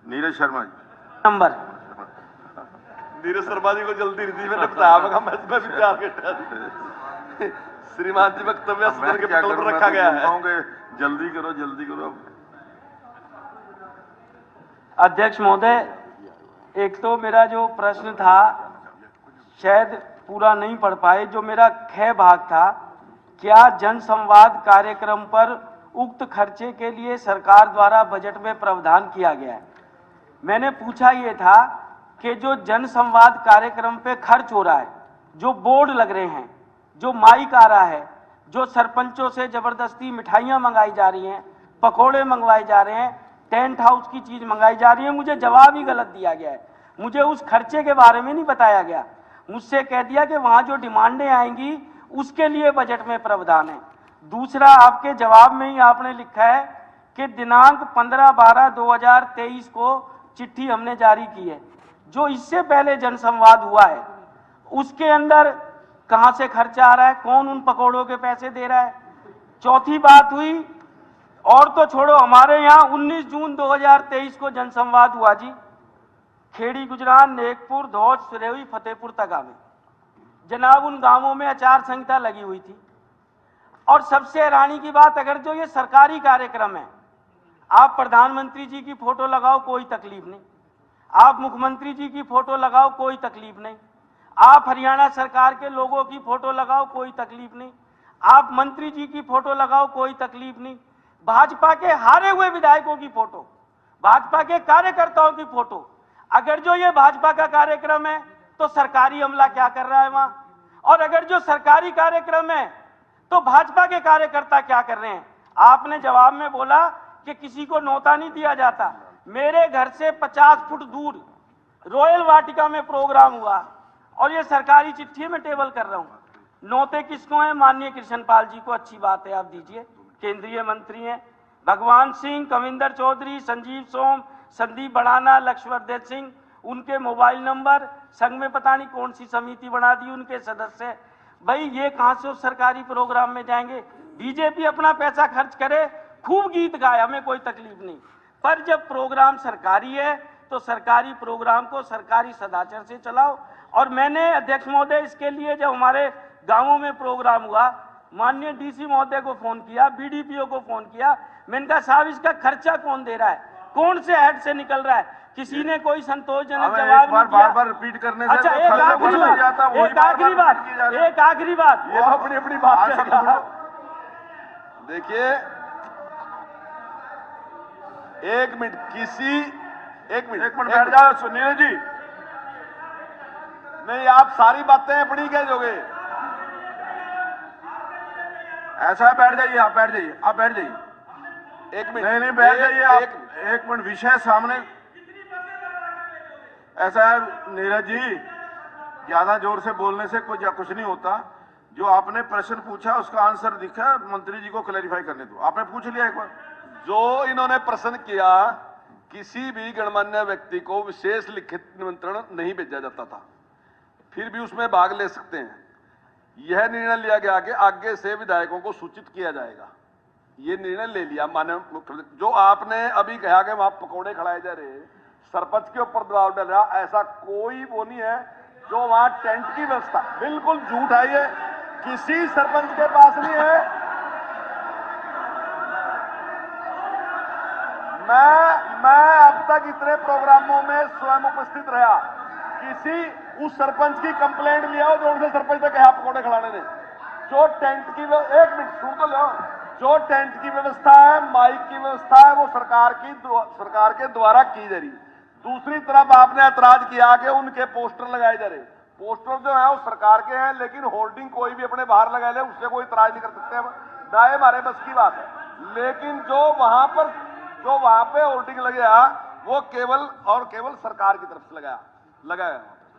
Neeraj Sharma ji number. Neeraj Sharma ji को जल्दी नहीं थी, मैंने बताया मगर मैं विचार करता श्रीमान जी वक्तव्य सदन के पटल पर रखा गया है। जल्दी करो जल्दी करो। अध्यक्ष महोदय, एक तो मेरा जो प्रश्न था शायद पूरा नहीं पढ़ पाए, जो मेरा ख भाग था, क्या जन संवाद कार्यक्रम पर उक्त खर्चे के लिए सरकार द्वारा बजट में प्रावधान किया गया है। मैंने पूछा ये था कि जो जन संवाद कार्यक्रम पे खर्च हो रहा है, जो बोर्ड लग रहे हैं, जो माइक आ रहा है, जो सरपंचों से जबरदस्ती मिठाइयां मंगाई जा रही हैं, पकोड़े मंगवाए जा रहे हैं, टेंट हाउस की चीज मंगाई जा रही है, मुझे जवाब ही गलत दिया गया है। मुझे उस खर्चे के बारे में नहीं बताया गया। मुझसे कह दिया कि वहां जो डिमांडें आएंगी उसके लिए बजट में प्रावधान है। दूसरा, आपके जवाब में ही आपने लिखा है कि दिनांक 15/12/2023 को चिट्ठी हमने जारी की है। जो इससे पहले जनसंवाद हुआ है उसके अंदर कहां से खर्चा आ रहा है, कौन उन पकौड़ों के पैसे दे रहा है। चौथी बात हुई, और तो छोड़ो, हमारे यहाँ 19 जून 2023 को जनसंवाद हुआ जी, खेड़ी, गुजरात, नेकपुर, धौज, सुरेवी, फतेहपुर तक में। जनाब, उन गांवों में आचार संहिता लगी हुई थी। और सबसे हैरानी की बात, अगर जो ये सरकारी कार्यक्रम है, आप प्रधानमंत्री जी की फोटो लगाओ कोई तकलीफ नहीं, आप मुख्यमंत्री जी की फोटो लगाओ कोई तकलीफ नहीं, आप हरियाणा सरकार के लोगों की फोटो लगाओ कोई तकलीफ नहीं, आप मंत्री जी की फोटो लगाओ कोई तकलीफ नहीं, भाजपा के हारे हुए विधायकों की फोटो, भाजपा के कार्यकर्ताओं की फोटो। अगर जो ये भाजपा का कार्यक्रम है तो सरकारी अमला क्या कर रहा है वहां, और अगर जो सरकारी कार्यक्रम है तो भाजपा के कार्यकर्ता क्या कर रहे हैं। आपने जवाब में बोला कि किसी को नौता नहीं दिया जाता। मेरे घर से 50 फुट दूर रॉयल वाटिका में प्रोग्राम हुआ और ये सरकारी चिट्ठी में टेबल कर रहा हूं। नौते किसको हैं? माननीय कृष्ण पाल जी को। अच्छी बात है, आप दीजिए, केंद्रीय मंत्री हैं। भगवान सिंह, कविंदर चौधरी, संजीव सोम, संदीप बढ़ाना, लक्ष्मणदेव सिंह, उनके मोबाइल नंबर, संघ में पता नहीं कौन सी समिति बना दी, उनके सदस्य। भाई ये कहां से उस सरकारी प्रोग्राम में जाएंगे? बीजेपी अपना पैसा खर्च करे, खूब गीत गाए, हमें कोई तकलीफ नहीं, पर जब प्रोग्राम सरकारी है तो सरकारी प्रोग्राम को सरकारी सदाचार से चलाओ। और मैंने अध्यक्ष महोदय इसके लिए जब हमारे गांवों में प्रोग्राम हुआ, माननीय डीसी महोदय को फोन किया, बीडीपीओ को फोन किया, मैंने कहा साहब इसका खर्चा कौन दे रहा है, कौन से हेड से निकल रहा है? किसी ने कोई संतोषजनक जवाब नहीं दिया। बार रिपीट करने से अच्छा, एक आखिरी बात, ये तो अपनी अपनी बात है। देखिए, एक मिनट बैठ जाओ। सुनिए जी, नहीं आप सारी बातें अपनी कह दोगे। ऐसा है, बैठ जाइए, आप बैठ जाइए, आप बैठ जाइए। एक मिनट, नहीं बैठ जाइए आप। एक मिनट, विषय सामने। ऐसा है नीरज जी, ज्यादा जोर से बोलने से कुछ नहीं होता। जो आपने प्रश्न पूछा उसका आंसर दिखा, मंत्री जी को क्लैरिफाई करने दो। आपने पूछ लिया एक बार। जो इन्होंने प्रश्न किया, किसी भी गणमान्य व्यक्ति को विशेष लिखित निमंत्रण नहीं भेजा जाता था, फिर भी उसमें भाग ले सकते हैं। यह निर्णय लिया गया कि आगे से विधायकों को सूचित किया जाएगा। ये निर्णय ले लिया माननीय मुख्यमंत्री। जो आपने अभी कहा कि वहां पकौड़े खिलाए जा रहे, सरपंच के ऊपर दबाव डाल रहा, ऐसा कोई वो नहीं है। जो वहां टेंट की व्यवस्था, बिल्कुल झूठ है ये, किसी सरपंच के पास नहीं है। मैं अब तक इतने प्रोग्रामों में स्वयं उपस्थित रहा, किसी उस सरपंच की कंप्लेंट लिया हो जो उनसे सरपंच ने कहा पकौड़े खिलाने ने। जो टेंट की, एक मिनट सुन तो लो, जो टेंट की व्यवस्था है, माइक की व्यवस्था है, वो सरकार के द्वारा की जा रही। दूसरी तरफ आपने ऐतराज किया कि उनके पोस्टर लगाए जा रहे। पोस्टर जो है वो सरकार के हैं, लेकिन होर्डिंग कोई भी अपने बाहर लगा ले, उससे कोई इतराज नहीं कर सकते। ना ये हमारे बस की बात है। लेकिन जो वहां पे होर्डिंग लगाया वो केवल और केवल सरकार की तरफ से लगाया।